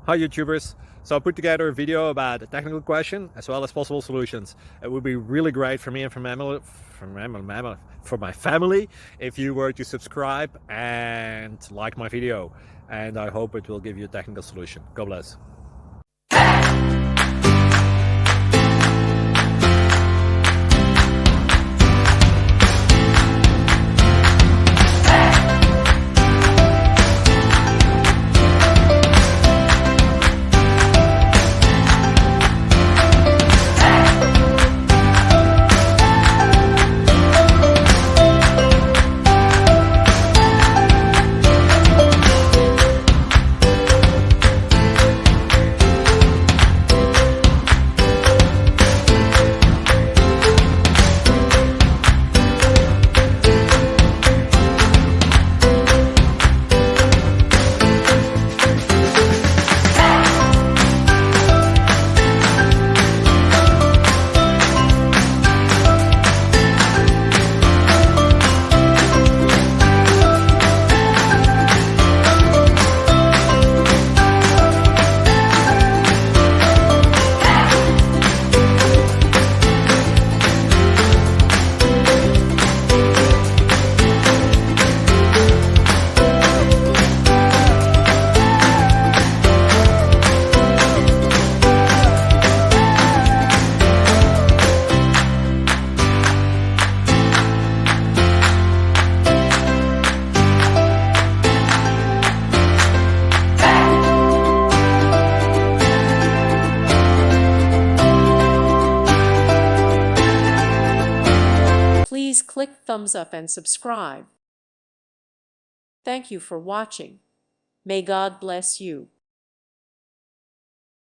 Hi YouTubers! So I put together a video about a technical question as well as possible solutions. It would be really great for me and for my family if you were to subscribe and like my video, and I hope it will give you a technical solution. God bless. Please click thumbs up and subscribe. Thank you for watching. May God bless you.